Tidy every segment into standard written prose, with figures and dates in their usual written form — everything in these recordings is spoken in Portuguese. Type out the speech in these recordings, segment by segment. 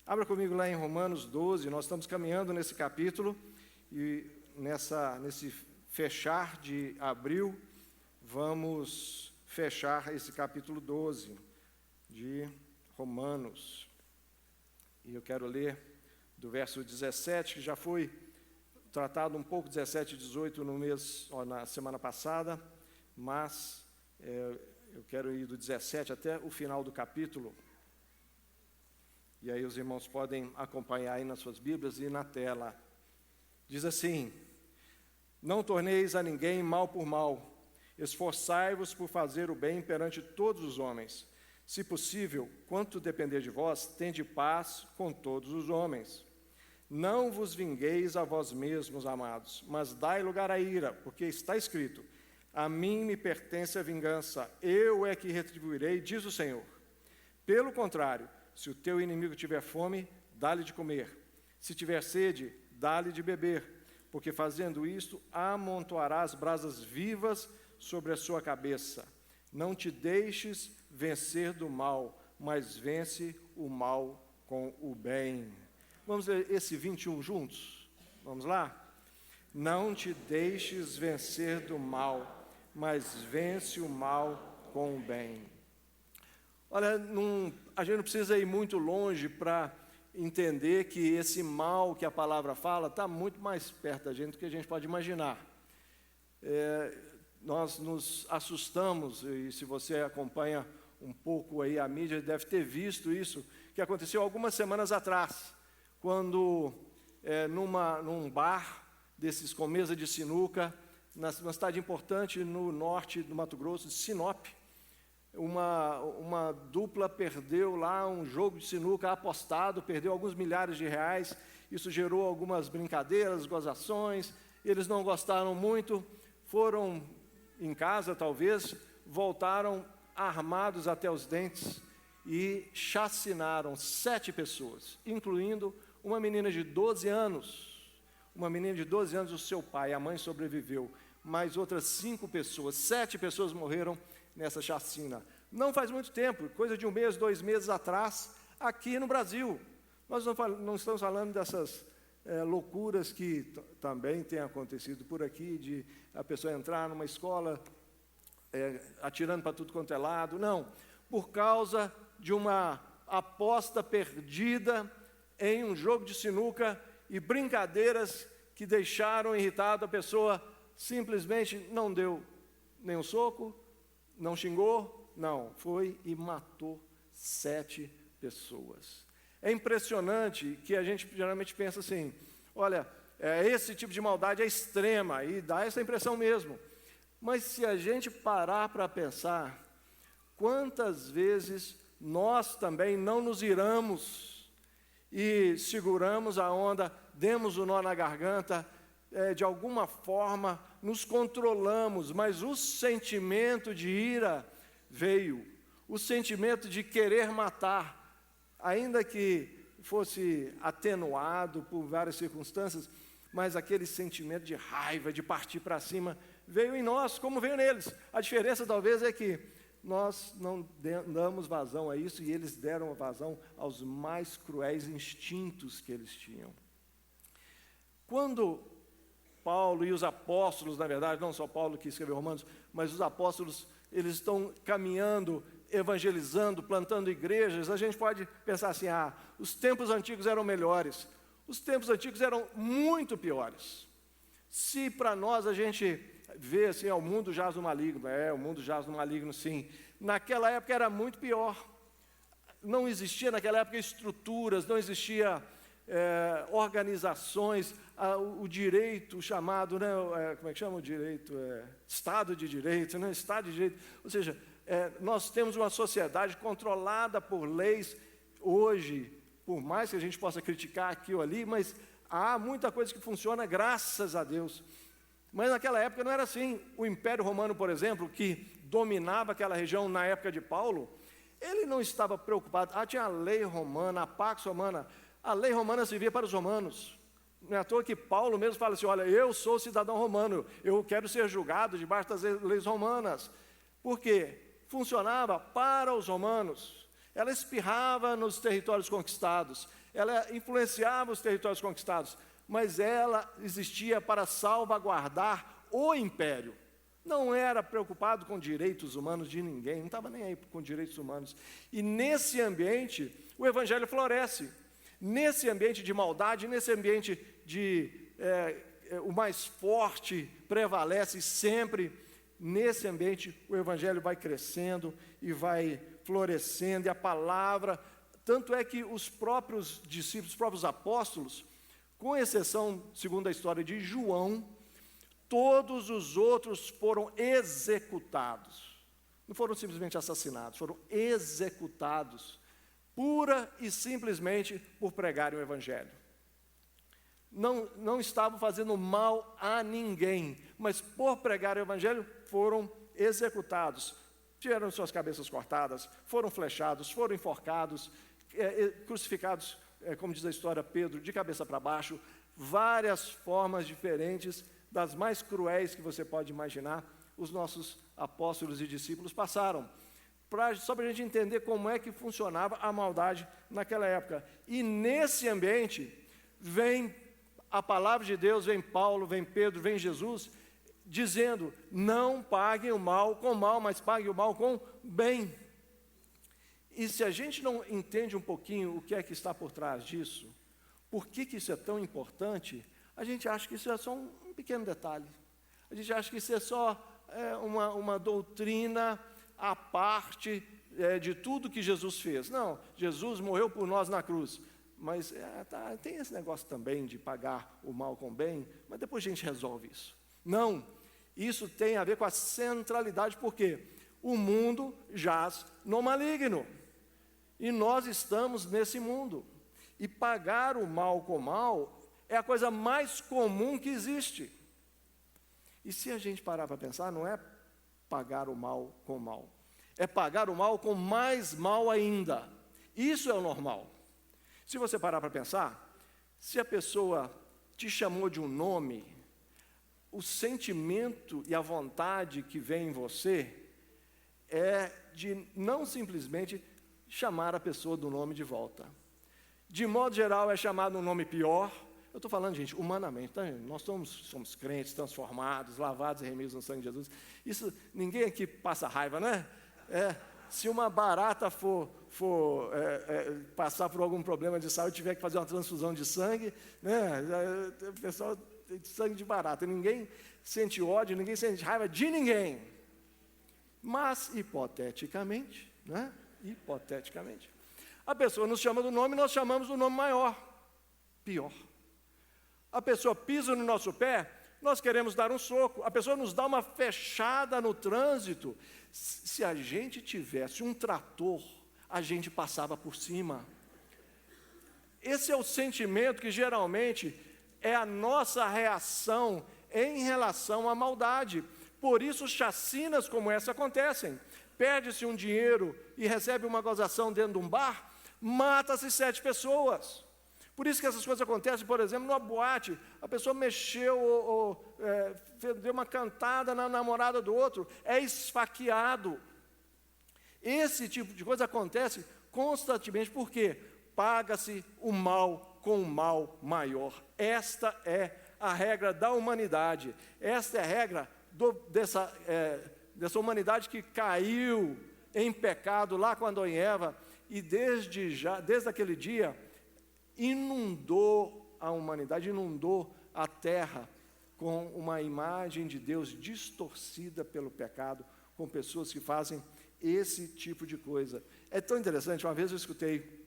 Abra comigo lá em Romanos 12, nós estamos caminhando nesse capítulo e nesse fechar de abril, vamos fechar esse capítulo 12 de Romanos. E eu quero ler do verso 17, que já foi tratado um pouco, 17 e 18 na semana passada, mas eu quero ir do 17 até o final do capítulo. E aí os irmãos podem acompanhar aí nas suas Bíblias e na tela. Diz assim: não torneis a ninguém mal por mal, esforçai-vos por fazer o bem perante todos os homens. Se possível, quanto depender de vós, tende paz com todos os homens. Não vos vingueis a vós mesmos, amados, mas dai lugar à ira, porque está escrito: a mim me pertence a vingança, eu é que retribuirei, diz o Senhor. Pelo contrário, se o teu inimigo tiver fome, dá-lhe de comer. Se tiver sede, dá-lhe de beber, porque fazendo isto, amontoarás brasas vivas sobre a sua cabeça. Não te deixes vencer do mal, mas vence o mal com o bem. Vamos ler esse 21 juntos? Vamos lá? Não te deixes vencer do mal, mas vence o mal com o bem. Olha, a gente não precisa ir muito longe para entender que esse mal que a palavra fala está muito mais perto da gente do que a gente pode imaginar. Nós nos assustamos, e se você acompanha um pouco aí a mídia, deve ter visto isso, que aconteceu algumas semanas atrás, quando num bar desses com mesa de sinuca, numa cidade importante no norte do Mato Grosso, de Sinop, uma dupla perdeu lá um jogo de sinuca apostado, perdeu alguns milhares de reais, isso gerou algumas brincadeiras, gozações, eles não gostaram muito, foram em casa talvez, voltaram armados até os dentes e chacinaram 7 pessoas, incluindo uma menina de 12 anos. Uma menina de 12 anos, o seu pai, a mãe sobreviveu, mas outras 5 pessoas, 7 pessoas morreram nessa chacina. Não faz muito tempo, coisa de 1 mês, 2 meses atrás, aqui no Brasil. Nós não estamos falando dessas loucuras que também têm acontecido por aqui, de a pessoa entrar numa escola atirando para tudo quanto é lado. Não, por causa de uma aposta perdida em um jogo de sinuca e brincadeiras que deixaram irritado a pessoa, simplesmente não deu nenhum soco, não xingou, não, foi e matou 7 pessoas. É impressionante que a gente geralmente pensa assim, olha, esse tipo de maldade é extrema, e dá essa impressão mesmo. Mas se a gente parar para pensar, quantas vezes nós também não nos iramos e seguramos a onda, demos o nó na garganta, de alguma forma nos controlamos, mas o sentimento de ira veio, o sentimento de querer matar, ainda que fosse atenuado por várias circunstâncias, mas aquele sentimento de raiva, de partir para cima, veio em nós, como veio neles. A diferença talvez é que nós não damos vazão a isso e eles deram vazão aos mais cruéis instintos que eles tinham. Quando Paulo e os apóstolos, na verdade, não só Paulo que escreveu Romanos, mas os apóstolos, eles estão caminhando, evangelizando, plantando igrejas, a gente pode pensar assim, os tempos antigos eram melhores. Os tempos antigos eram muito piores. Se para nós a gente vê assim, o mundo jaz no maligno, o mundo jaz no maligno sim, naquela época era muito pior. Não existia naquela época estruturas, não existia organizações, o direito chamado, como é que chama o direito? Estado de Direito, Estado de Direito, ou seja, nós temos uma sociedade controlada por leis hoje, por mais que a gente possa criticar aqui ou ali, mas há muita coisa que funciona graças a Deus. Mas naquela época não era assim. O Império Romano, por exemplo, que dominava aquela região na época de Paulo, ele não estava preocupado. Tinha a lei romana, a Pax Romana. A lei romana servia para os romanos. Não é à toa que Paulo mesmo fala assim, olha, eu sou cidadão romano, eu quero ser julgado debaixo das leis romanas. Por quê? Funcionava para os romanos. Ela espirrava nos territórios conquistados, ela influenciava os territórios conquistados, mas ela existia para salvaguardar o império. Não era preocupado com direitos humanos de ninguém, não estava nem aí com direitos humanos. E nesse ambiente, o evangelho floresce. Nesse ambiente de maldade, nesse ambiente o mais forte prevalece sempre. Nesse ambiente, o evangelho vai crescendo e vai florescendo, e a palavra, tanto é que os próprios discípulos, os próprios apóstolos, com exceção, segundo a história de João, todos os outros foram executados. Não foram simplesmente assassinados, foram executados, pura e simplesmente por pregarem o evangelho. Não estavam fazendo mal a ninguém, mas por pregar o evangelho foram executados. Tiveram suas cabeças cortadas, foram flechados, foram enforcados, crucificados, como diz a história, Pedro, de cabeça para baixo, várias formas diferentes, das mais cruéis que você pode imaginar, os nossos apóstolos e discípulos passaram. Só para a gente entender como é que funcionava a maldade naquela época. E nesse ambiente, vem a palavra de Deus, vem Paulo, vem Pedro, vem Jesus, dizendo, não paguem o mal com mal, mas paguem o mal com bem. E se a gente não entende um pouquinho o que é que está por trás disso, por que isso é tão importante, a gente acha que isso é só um pequeno detalhe. A gente acha que isso é só uma doutrina à parte de tudo que Jesus fez. Não, Jesus morreu por nós na cruz. Mas tem esse negócio também de pagar o mal com o bem, mas depois a gente resolve isso. Não, isso tem a ver com a centralidade, porque o mundo jaz no maligno. E nós estamos nesse mundo. E pagar o mal com o mal é a coisa mais comum que existe. E se a gente parar para pensar, não é pagar o mal com o mal. É pagar o mal com mais mal ainda. Isso é o normal. Se você parar para pensar, se a pessoa te chamou de um nome, o sentimento e a vontade que vem em você é de não simplesmente chamar a pessoa do nome de volta. De modo geral, é chamado um nome pior. Eu estou falando, gente, humanamente, tá? Nós somos crentes, transformados, lavados e remidos no sangue de Jesus. Isso, ninguém aqui passa raiva, né? Se uma barata for passar por algum problema de saúde, tiver que fazer uma transfusão de sangue, né? O pessoal tem sangue de barata. Ninguém sente ódio, ninguém sente raiva de ninguém. Mas, hipoteticamente, né? Hipoteticamente, a pessoa nos chama do nome, nós chamamos do nome maior, pior. A pessoa pisa no nosso pé, nós queremos dar um soco. A pessoa nos dá uma fechada no trânsito. Se a gente tivesse um trator, a gente passava por cima. Esse é o sentimento que geralmente é a nossa reação em relação à maldade. Por isso, chacinas como essa acontecem. Perde-se um dinheiro e recebe uma gozação dentro de um bar, mata-se 7 pessoas. Por isso que essas coisas acontecem, por exemplo, numa boate, a pessoa mexeu, deu uma cantada na namorada do outro, é esfaqueado. Esse tipo de coisa acontece constantemente, porque paga-se o mal com o mal maior. Esta é a regra da humanidade, esta é a regra dessa humanidade que caiu em pecado lá com Adão e Eva, e desde aquele dia, inundou a humanidade, inundou a terra com uma imagem de Deus distorcida pelo pecado, com pessoas que fazem esse tipo de coisa. É tão interessante, uma vez eu escutei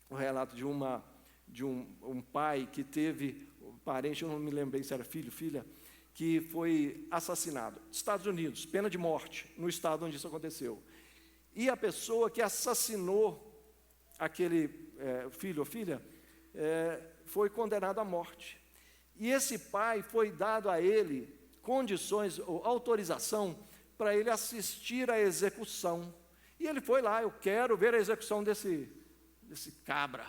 o relato de um pai que teve um parente, eu não me lembrei se era filho, filha, que foi assassinado. Estados Unidos, pena de morte, no estado onde isso aconteceu. E a pessoa que assassinou aquele filho ou filha, foi condenado à morte. E esse pai foi dado a ele condições ou autorização para ele assistir à execução. E ele foi lá, eu quero ver a execução desse cabra.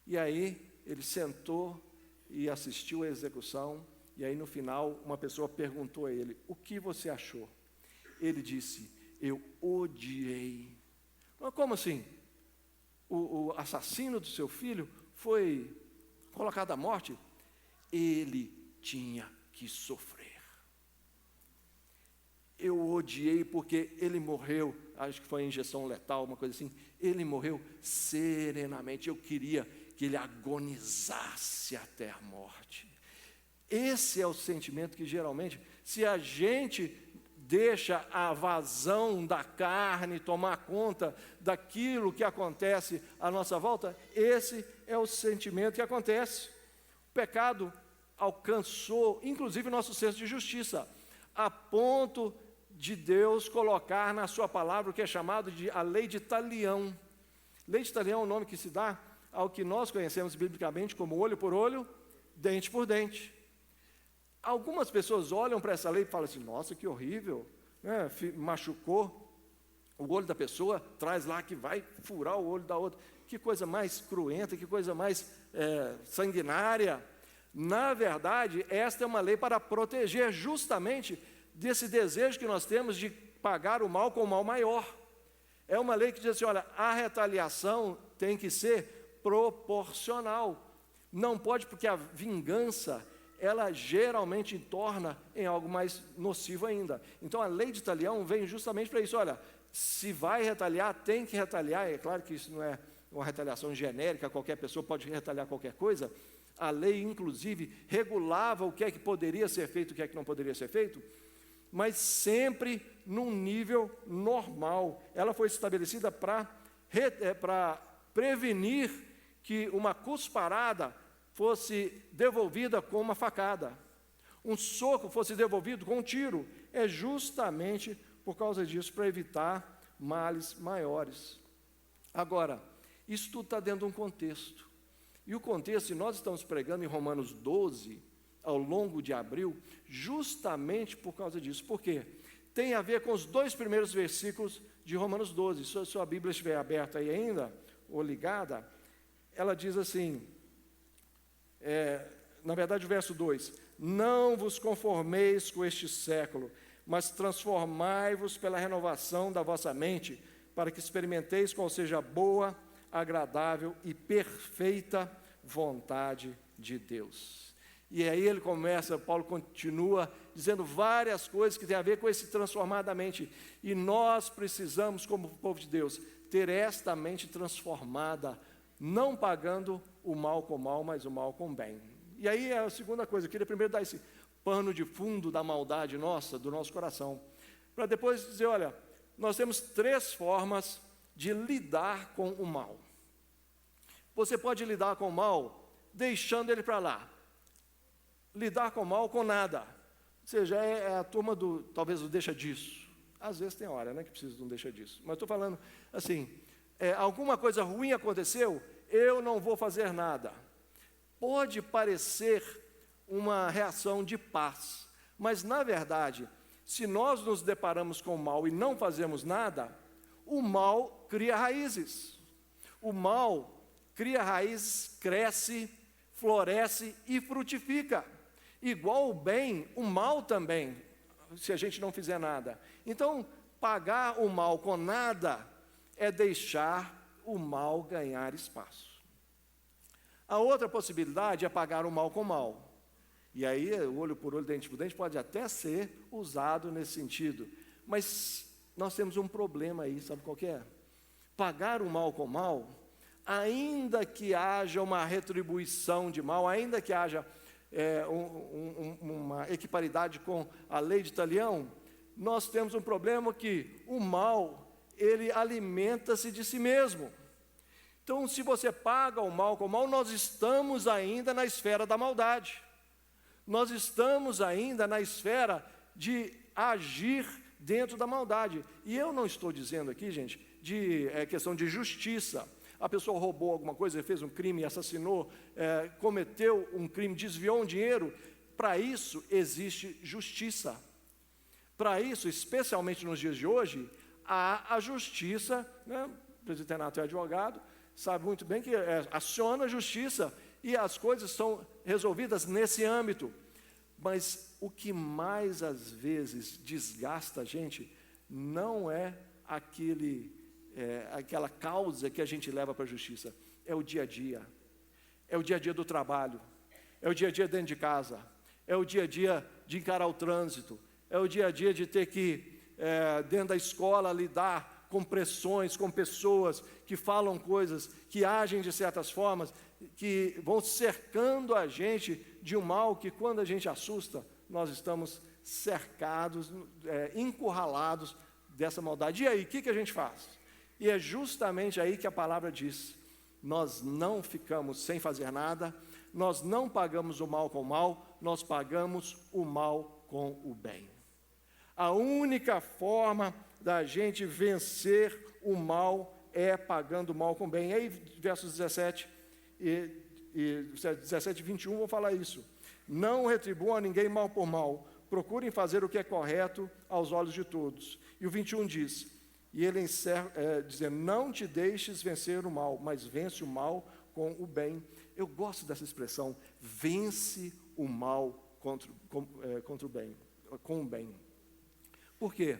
E aí ele sentou e assistiu à execução, e aí no final uma pessoa perguntou a ele, o que você achou? Ele disse, eu odiei. Mas como assim? O assassino do seu filho foi colocado à morte, ele tinha que sofrer. Eu odiei porque ele morreu, acho que foi injeção letal, uma coisa assim, ele morreu serenamente. Eu queria que ele agonizasse até a morte. Esse é o sentimento que geralmente, se a gente deixa a vazão da carne tomar conta daquilo que acontece à nossa volta, esse é o sentimento que acontece. O pecado alcançou, inclusive, nosso senso de justiça, a ponto de Deus colocar na sua palavra o que é chamado de a lei de talião. Lei de talião é o nome que se dá ao que nós conhecemos biblicamente como olho por olho, dente por dente. Algumas pessoas olham para essa lei e falam assim, nossa, que horrível, né? Machucou o olho da pessoa, traz lá que vai furar o olho da outra. Que coisa mais cruenta, que coisa mais sanguinária. Na verdade, esta é uma lei para proteger justamente desse desejo que nós temos de pagar o mal com o mal maior. É uma lei que diz assim, olha, a retaliação tem que ser proporcional. Não pode, porque a vingança, ela geralmente torna em algo mais nocivo ainda. Então, a lei de talião vem justamente para isso. Olha, se vai retaliar, tem que retaliar. É claro que isso não é uma retaliação genérica, qualquer pessoa pode retaliar qualquer coisa. A lei, inclusive, regulava o que é que poderia ser feito, o que é que não poderia ser feito, mas sempre num nível normal. Ela foi estabelecida para prevenir que uma cusparada fosse devolvida com uma facada, um soco fosse devolvido com um tiro. É justamente por causa disso, para evitar males maiores. Agora, isso tudo está dentro de um contexto. E o contexto, nós estamos pregando em Romanos 12, ao longo de abril, justamente por causa disso. Por quê? Tem a ver com os 2 primeiros versículos de Romanos 12. Se a sua Bíblia estiver aberta aí ainda, ou ligada, ela diz assim, na verdade o verso 2, não vos conformeis com este século, mas transformai-vos pela renovação da vossa mente, para que experimenteis qual seja a boa, agradável e perfeita vontade de Deus. E aí Paulo continua dizendo várias coisas que têm a ver com esse transformar da mente. E nós precisamos, como povo de Deus, ter esta mente transformada, não pagando o mal com mal, mas o mal com bem. E aí é a segunda coisa, eu queria primeiro dar esse pano de fundo da maldade nossa, do nosso coração, para depois dizer, olha, nós temos 3 formas de lidar com o mal. Você pode lidar com o mal deixando ele para lá. Lidar com o mal com nada. Ou seja, é a turma talvez do deixa disso. Às vezes tem hora, né, que precisa de um deixa disso. Mas estou falando assim, alguma coisa ruim aconteceu, eu não vou fazer nada. Pode parecer uma reação de paz, mas na verdade, se nós nos deparamos com o mal e não fazemos nada, o mal cria raízes. O mal cria raízes, cresce, floresce e frutifica. Igual o bem, o mal também, se a gente não fizer nada. Então, pagar o mal com nada é deixar o mal ganhar espaço. A outra possibilidade é pagar o mal com mal. E aí, olho por olho, dente por dente, pode até ser usado nesse sentido. Mas nós temos um problema aí, sabe qual que é? Pagar o mal com mal, ainda que haja uma retribuição de mal, ainda que haja uma equiparidade com a lei de talião, nós temos um problema que o mal, ele alimenta-se de si mesmo. Então, se você paga o mal com o mal, nós estamos ainda na esfera da maldade. Nós estamos ainda na esfera de agir dentro da maldade. E eu não estou dizendo aqui, gente, de questão de justiça. A pessoa roubou alguma coisa, fez um crime, assassinou, cometeu um crime, desviou um dinheiro. Para isso existe justiça. Para isso, especialmente nos dias de hoje, há a justiça, né? O presidente Renato é advogado, sabe muito bem que aciona a justiça e as coisas são resolvidas nesse âmbito. Mas o que mais às vezes desgasta a gente não é aquela causa que a gente leva para a justiça, é o dia a dia. É o dia a dia do trabalho, é o dia a dia dentro de casa, é o dia a dia de encarar o trânsito, é o dia a dia de ter que, dentro da escola, lidar com pressões, com pessoas que falam coisas, que agem de certas formas, que vão cercando a gente de um mal que, quando a gente assusta, nós estamos cercados, encurralados dessa maldade. E aí, o que a gente faz? E é justamente aí que a palavra diz: nós não ficamos sem fazer nada, nós não pagamos o mal com o mal, nós pagamos o mal com o bem. A única forma da gente vencer o mal é pagando o mal com o bem. E aí, versos 17 e 17 e 21 vão falar isso. Não retribuam a ninguém mal por mal, procurem fazer o que é correto aos olhos de todos. E o 21 diz, e ele encerra, dizendo, não te deixes vencer o mal, mas vence o mal com o bem. Eu gosto dessa expressão, vence o mal contra o bem, com o bem. Por quê?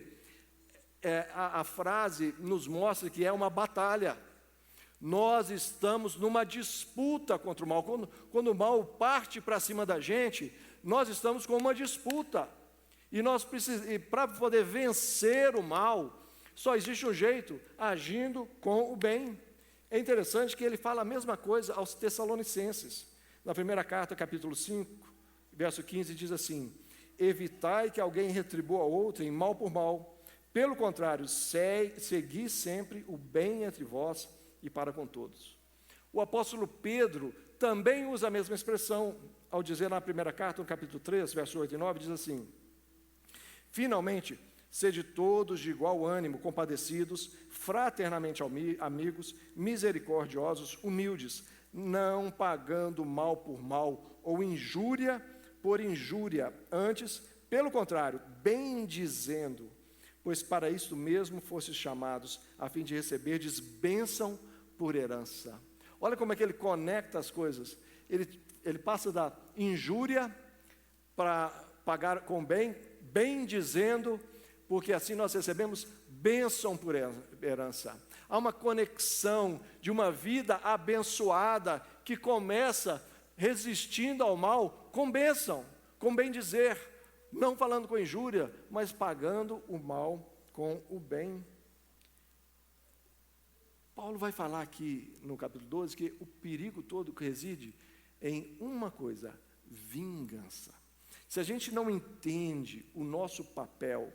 A frase nos mostra que é uma batalha. Nós estamos numa disputa contra o mal. Quando o mal parte para cima da gente, nós estamos com uma disputa. E para poder vencer o mal, só existe um jeito, agindo com o bem. É interessante que ele fala a mesma coisa aos Tessalonicenses. Na primeira carta, capítulo 5, verso 15, diz assim, evitai que alguém retribua a outro em mal por mal. Pelo contrário, segui sempre o bem entre vós e para com todos. O apóstolo Pedro também usa a mesma expressão, ao dizer na primeira carta, no capítulo 3, verso 8 e 9, diz assim, finalmente, sede todos de igual ânimo, compadecidos, fraternamente amigos, misericordiosos, humildes, não pagando mal por mal, ou injúria por injúria, antes, pelo contrário, bendizendo, pois para isto mesmo fostes chamados, a fim de receberdes bênção por herança. Olha como é que ele conecta as coisas. Ele passa da injúria para pagar com bem, bendizendo, porque assim nós recebemos bênção por herança. Há uma conexão de uma vida abençoada que começa resistindo ao mal com bênção, com bem dizer, não falando com injúria, mas pagando o mal com o bem. Paulo vai falar aqui no capítulo 12 que o perigo todo que reside em uma coisa, vingança. Se a gente não entende o nosso papel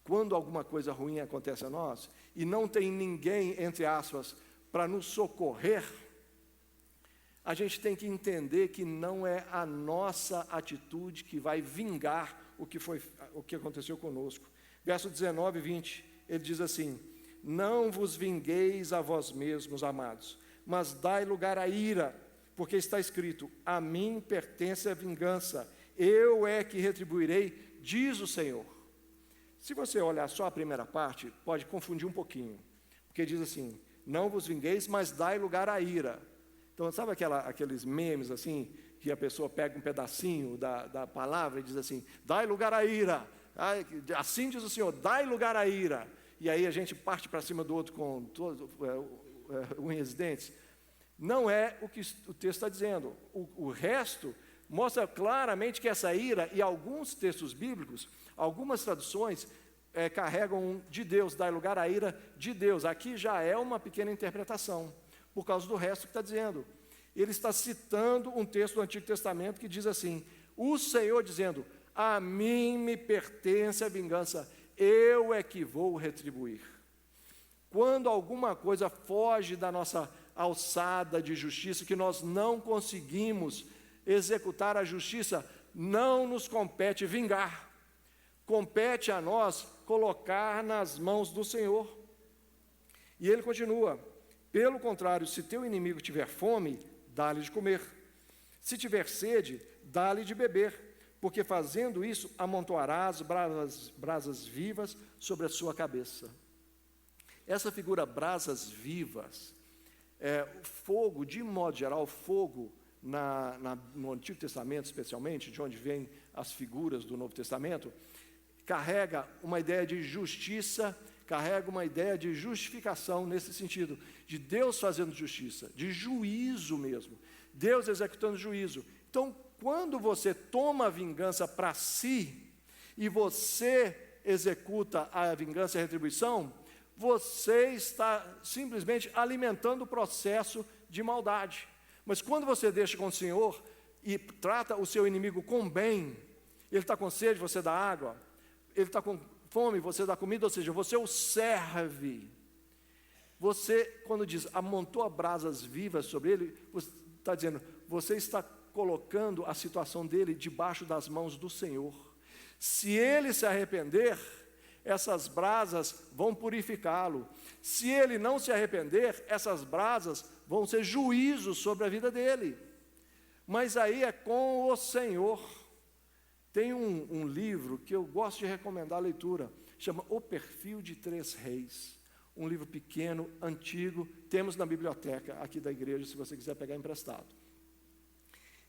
quando alguma coisa ruim acontece a nós, e não tem ninguém, entre aspas, para nos socorrer, a gente tem que entender que não é a nossa atitude que vai vingar o que aconteceu conosco. Verso 19 e 20, ele diz assim, não vos vingueis a vós mesmos, amados, mas dai lugar à ira, porque está escrito, a mim pertence a vingança, eu é que retribuirei, diz o Senhor. Se você olhar só a primeira parte, pode confundir um pouquinho, porque diz assim, não vos vingueis, mas dai lugar à ira. Então, sabe aqueles memes assim, que a pessoa pega um pedacinho da palavra e diz assim, dai lugar à ira, assim diz o Senhor, dai lugar à ira, e aí a gente parte para cima do outro com todo, unhas e dentes. Não é o que o texto está dizendo, o resto mostra claramente que essa ira, e alguns textos bíblicos, algumas traduções carregam de Deus, dai lugar à ira de Deus, aqui já é uma pequena interpretação, por causa do resto que está dizendo. Ele está citando um texto do Antigo Testamento que diz assim, o Senhor dizendo, a mim me pertence a vingança, eu é que vou retribuir. Quando alguma coisa foge da nossa alçada de justiça, que nós não conseguimos executar a justiça, não nos compete vingar, compete a nós colocar nas mãos do Senhor. E ele continua, pelo contrário, se teu inimigo tiver fome, dá-lhe de comer, se tiver sede, dá-lhe de beber, porque fazendo isso, amontoarás brasas vivas sobre a sua cabeça. Essa figura, brasas vivas, fogo, de modo geral, fogo, no Antigo Testamento especialmente, de onde vêm as figuras do Novo Testamento, carrega uma ideia de justiça, carrega uma ideia de justificação nesse sentido, de Deus fazendo justiça, de juízo mesmo, Deus executando juízo. Então, quando você toma a vingança para si, e você executa a vingança e a retribuição, você está simplesmente alimentando o processo de maldade. Mas quando você deixa com o Senhor e trata o seu inimigo com bem, ele está com sede, você dá água, ele está com fome, você dá comida, ou seja, você o serve. Você, quando diz, amontoa brasas vivas sobre ele, você está dizendo, você está colocando a situação dele debaixo das mãos do Senhor. Se ele se arrepender, essas brasas vão purificá-lo. Se ele não se arrepender, essas brasas vão ser juízos sobre a vida dele. Mas aí é com o Senhor. Tem um livro que eu gosto de recomendar a leitura, chama O Perfil de Três Reis. Um livro pequeno, antigo, temos na biblioteca aqui da igreja, se você quiser pegar emprestado.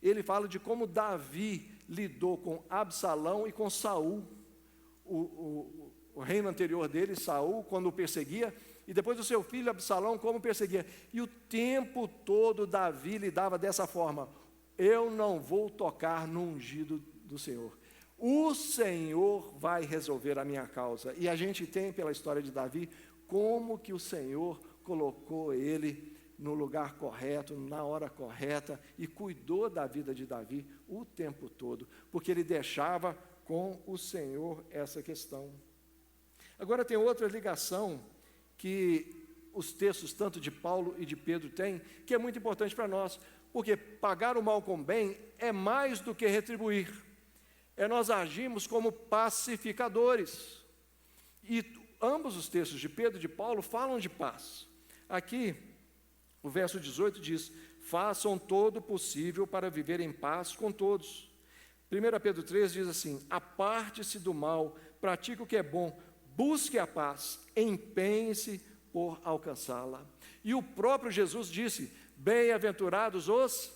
Ele fala de como Davi lidou com Absalão e com Saul, o reino anterior dele, Saul, quando o perseguia, e depois o seu filho Absalão, como perseguia. E o tempo todo Davi lidava dessa forma: eu não vou tocar no ungido do Senhor. O Senhor vai resolver a minha causa. E a gente tem pela história de Davi, como que o Senhor colocou ele no lugar correto, na hora correta, e cuidou da vida de Davi o tempo todo, porque ele deixava com o Senhor essa questão. Agora tem outra ligação que os textos tanto de Paulo e de Pedro têm, que é muito importante para nós, porque pagar o mal com bem é mais do que retribuir, nós agimos como pacificadores, e ambos os textos de Pedro e de Paulo falam de paz. Aqui, o verso 18 diz, façam todo o possível para viver em paz com todos. 1 Pedro 3 diz assim, aparte-se do mal, pratique o que é bom, busque a paz, empenhe-se por alcançá-la. E o próprio Jesus disse, bem-aventurados os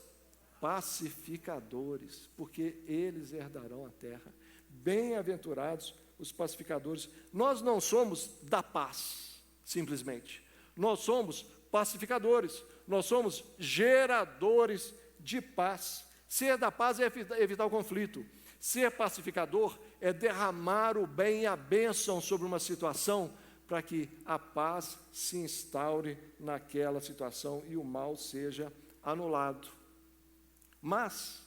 pacificadores, porque eles herdarão a terra. Bem-aventurados os pacificadores. Nós não somos da paz, simplesmente. Nós somos pacificadores, nós somos geradores de paz. Ser da paz é evitar o conflito. Ser pacificador é derramar o bem e a bênção sobre uma situação para que a paz se instaure naquela situação e o mal seja anulado. Mas,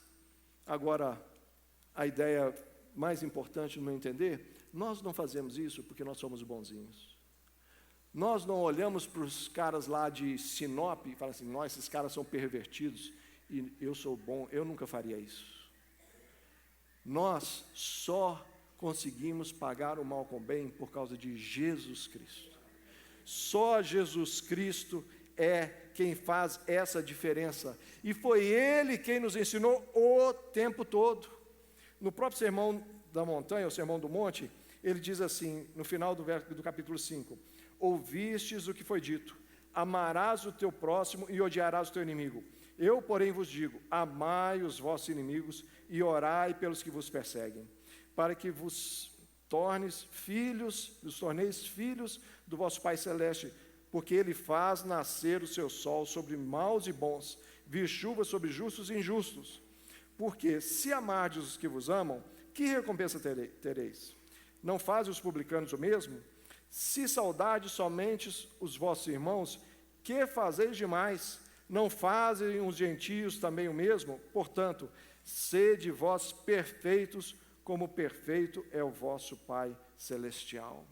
agora, a ideia mais importante no meu entender, nós não fazemos isso porque nós somos bonzinhos. Nós não olhamos para os caras lá de Sinop e falamos assim, nossa, esses caras são pervertidos e eu sou bom, eu nunca faria isso. Nós só conseguimos pagar o mal com o bem por causa de Jesus Cristo. Só Jesus Cristo é quem faz essa diferença. E foi Ele quem nos ensinou o tempo todo. No próprio Sermão da Montanha, o Sermão do Monte, ele diz assim, no final do capítulo 5, ouvistes o que foi dito, amarás o teu próximo e odiarás o teu inimigo. Eu, porém, vos digo, amai os vossos inimigos e orai pelos que vos perseguem, para que vos torneis filhos do vosso Pai Celeste, porque Ele faz nascer o seu sol sobre maus e bons, vir chuva sobre justos e injustos. Porque se amardes os que vos amam, que recompensa tereis? Não fazem os publicanos o mesmo? Se saudades somente os vossos irmãos, que fazeis demais? Não fazem os gentios também o mesmo? Portanto, sede vós perfeitos, como perfeito é o vosso Pai Celestial.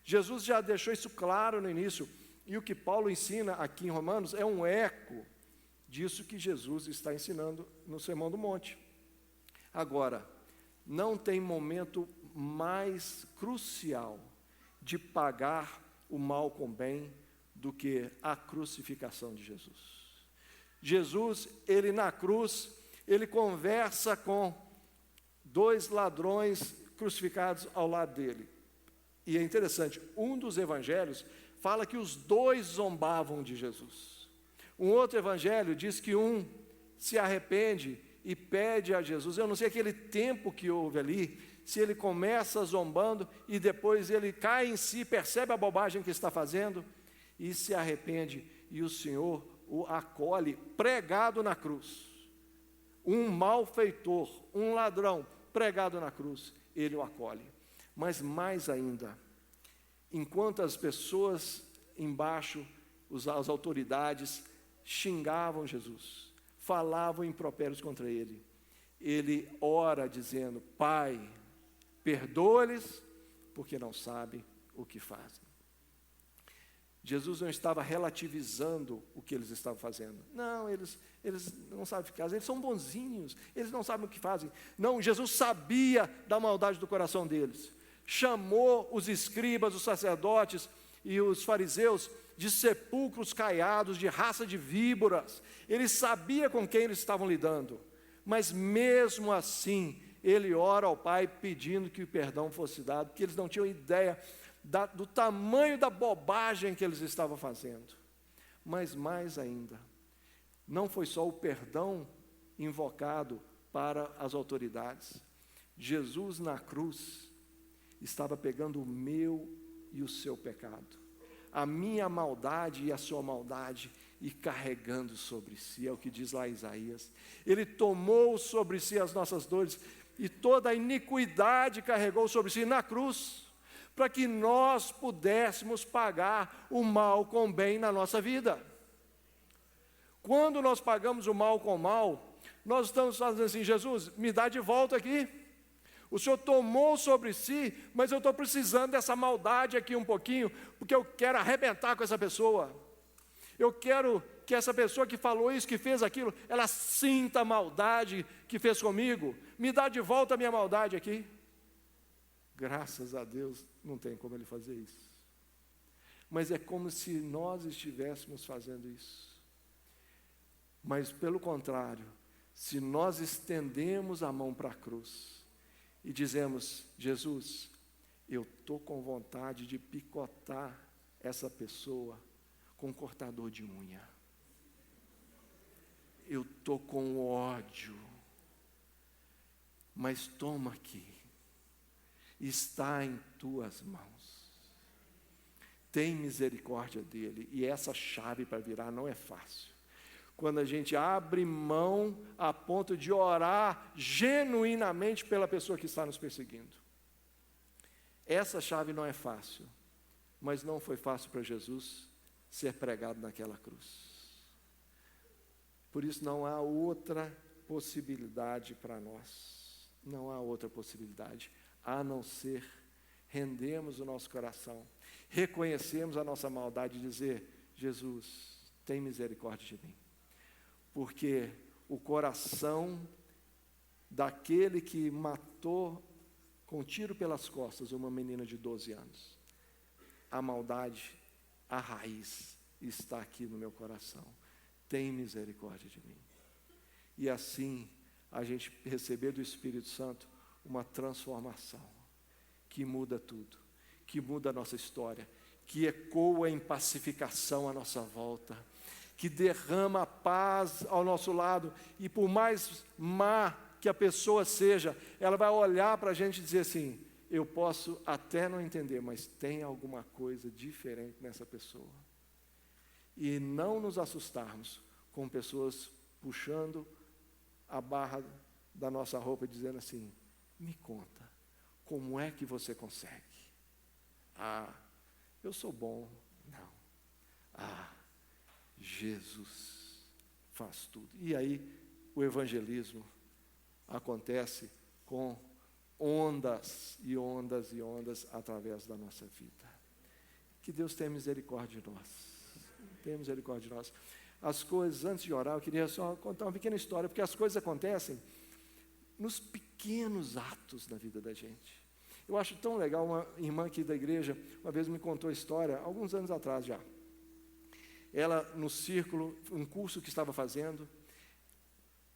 Jesus já deixou isso claro no início, e o que Paulo ensina aqui em Romanos é um eco disso que Jesus está ensinando no Sermão do Monte. Agora, não tem momento mais crucial de pagar o mal com bem do que a crucificação de Jesus. Jesus, ele na cruz, ele conversa com dois ladrões crucificados ao lado dele. E é interessante, um dos evangelhos fala que os dois zombavam de Jesus. Um outro evangelho diz que um se arrepende e pede a Jesus. Eu não sei aquele tempo que houve ali, se ele começa zombando e depois ele cai em si, percebe a bobagem que está fazendo e se arrepende, e o Senhor o acolhe pregado na cruz. um malfeitor, um ladrão, pregado na cruz, ele o acolhe. Mas mais ainda, enquanto as pessoas embaixo, as autoridades, xingavam Jesus, falavam impropérios contra ele, ele ora dizendo: Pai, perdoa-lhes, porque não sabem o que fazem. Jesus não estava relativizando o que eles estavam fazendo. Não, eles não sabem o que fazem, eles são bonzinhos, eles não sabem o que fazem. Não, Jesus sabia da maldade do coração deles. Chamou os escribas, os sacerdotes e os fariseus de sepulcros caiados, de raça de víboras. Ele sabia com quem eles estavam lidando, mas mesmo assim, ele ora ao Pai pedindo que o perdão fosse dado, porque eles não tinham ideia do tamanho da bobagem que eles estavam fazendo. Mas mais ainda, não foi só o perdão invocado para as autoridades. Jesus na cruz estava pegando o meu e o seu pecado, a minha maldade e a sua maldade, e carregando sobre si, é o que diz lá Isaías. Ele tomou sobre si as nossas dores, e toda a iniquidade carregou sobre si na cruz, para que nós pudéssemos pagar o mal com o bem na nossa vida. Quando nós pagamos o mal com o mal, nós estamos fazendo assim: Jesus, me dá de volta aqui. O Senhor tomou sobre si, mas eu estou precisando dessa maldade aqui um pouquinho, porque eu quero arrebentar com essa pessoa. Eu quero que essa pessoa que falou isso, que fez aquilo, ela sinta a maldade que fez comigo. Me dá de volta a minha maldade aqui. Graças a Deus, não tem como ele fazer isso. Mas é como se nós estivéssemos fazendo isso. Mas, pelo contrário, se nós estendemos a mão para a cruz e dizemos: Jesus, eu estou com vontade de picotar essa pessoa com um cortador de unha. Eu estou com ódio, mas toma aqui, está em tuas mãos. Tem misericórdia dele. E essa chave para virar não é fácil. Quando a gente abre mão a ponto de orar genuinamente pela pessoa que está nos perseguindo. Essa chave não é fácil, mas não foi fácil para Jesus ser pregado naquela cruz. Por isso não há outra possibilidade para nós. Não há outra possibilidade, a não ser rendermos o nosso coração, reconhecermos a nossa maldade e dizer: Jesus, tem misericórdia de mim. Porque o coração daquele que matou com um tiro pelas costas uma menina de 12 anos, a maldade, a raiz está aqui no meu coração. Tem misericórdia de mim. E assim a gente receber do Espírito Santo uma transformação que muda tudo, que muda a nossa história, que ecoa em pacificação à nossa volta, que derrama a paz ao nosso lado, e por mais má que a pessoa seja, ela vai olhar para a gente e dizer assim: eu posso até não entender, mas tem alguma coisa diferente nessa pessoa. E não nos assustarmos com pessoas puxando a barra da nossa roupa e dizendo assim: me conta, como é que você consegue? Ah, eu sou bom. Não. Ah, Jesus faz tudo. E aí o evangelismo acontece com ondas e ondas e ondas através da nossa vida. Que Deus tenha misericórdia de nós. Tenha misericórdia de nós. As coisas, antes de orar, eu queria só contar uma pequena história, porque as coisas acontecem nos pequenos atos da vida da gente. Eu acho tão legal, uma irmã aqui da igreja, uma vez me contou a história, alguns anos atrás já. Ela, no círculo, um curso que estava fazendo,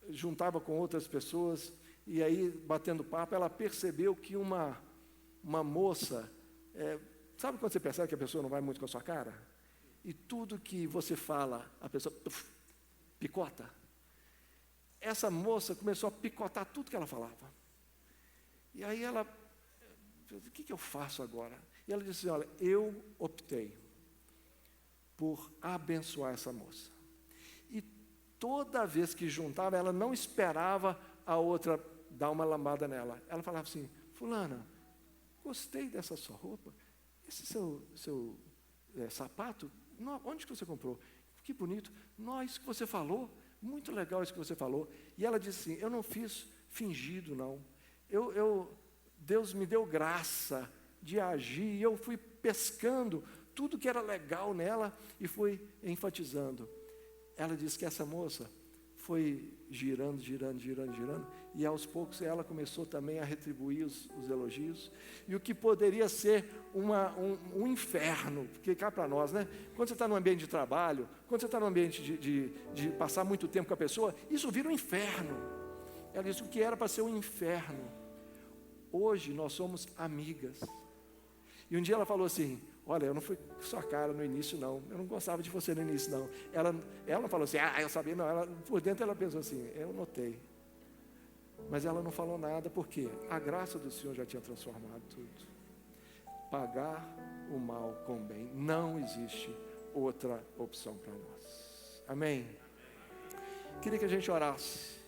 juntava com outras pessoas, e aí, batendo papo, ela percebeu que uma moça, sabe quando você percebe que a pessoa não vai muito com a sua cara? E tudo que você fala, a pessoa picota. Essa moça começou a picotar tudo que ela falava. E aí ela, o que eu faço agora? E ela disse: olha, eu optei por abençoar essa moça. E toda vez que juntava, ela não esperava a outra dar uma lambada nela. Ela falava assim: fulana, gostei dessa sua roupa, esse seu sapato, onde que você comprou? Que bonito, isso que você falou, muito legal isso que você falou. E ela disse assim: eu não fiz fingido, não. Deus me deu graça de agir, e eu fui pescando tudo que era legal nela e fui enfatizando. Ela disse que essa moça foi girando, e aos poucos ela começou também a retribuir os elogios, e o que poderia ser um inferno, porque cá para nós, né? Quando você está no ambiente de trabalho, quando você está no ambiente de passar muito tempo com a pessoa, isso vira um inferno. Ela disse: o que era para ser um inferno, hoje nós somos amigas. E um dia ela falou assim: olha, eu não fui com sua cara no início, não. Eu não gostava de você no início, não. Ela não falou assim: eu sabia, não. Por dentro ela pensou assim: eu notei. Mas ela não falou nada, porque a graça do Senhor já tinha transformado tudo. Pagar o mal com o bem. Não existe outra opção para nós. Amém? Queria que a gente orasse.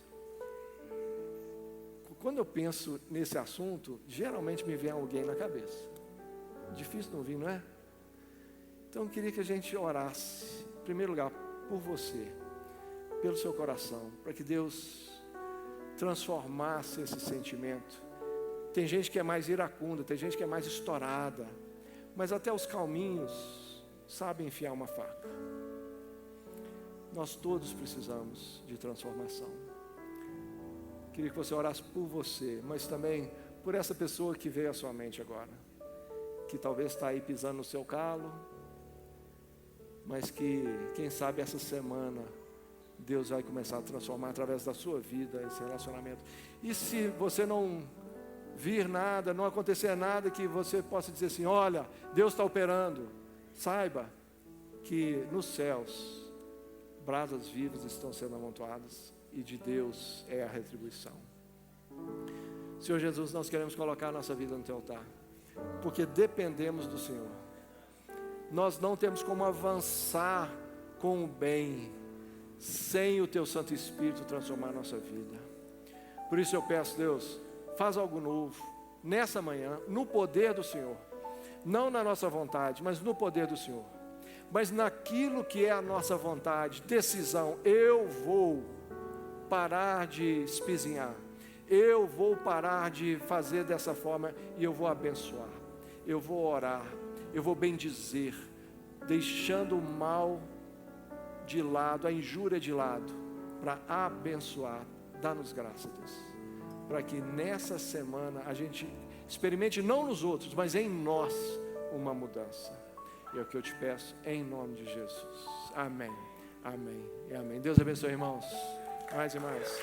Quando eu penso nesse assunto, geralmente me vem alguém na cabeça. Difícil não vir, não é? Então eu queria que a gente orasse, em primeiro lugar, por você, pelo seu coração, para que Deus transformasse esse sentimento. Tem gente que é mais iracunda, tem gente que é mais estourada, mas até os calminhos sabem enfiar uma faca. Nós todos precisamos de transformação. Queria que você orasse por você, mas também por essa pessoa que veio à sua mente agora, que talvez está aí pisando no seu calo, mas que, quem sabe, essa semana Deus vai começar a transformar através da sua vida esse relacionamento. E se você não vir nada, não acontecer nada, que você possa dizer assim: olha, Deus está operando. Saiba que nos céus brasas vivas estão sendo amontoadas, e de Deus é a retribuição. Senhor Jesus, nós queremos colocar a nossa vida no teu altar, porque dependemos do Senhor. Nós não temos como avançar com o bem sem o teu Santo Espírito transformar a nossa vida. Por isso eu peço, Deus, faz algo novo nessa manhã, no poder do Senhor, não na nossa vontade, mas no poder do Senhor. Mas naquilo que é a nossa vontade, decisão: eu vou parar de espizinhar, eu vou parar de fazer dessa forma, e eu vou abençoar, eu vou orar, eu vou bendizer, deixando o mal de lado, a injúria de lado, para abençoar. Dá-nos graça, Deus, para que nessa semana a gente experimente, não nos outros, mas em nós, uma mudança. É o que eu te peço, em nome de Jesus. Amém, amém e amém. Deus abençoe, irmãos, mais e mais.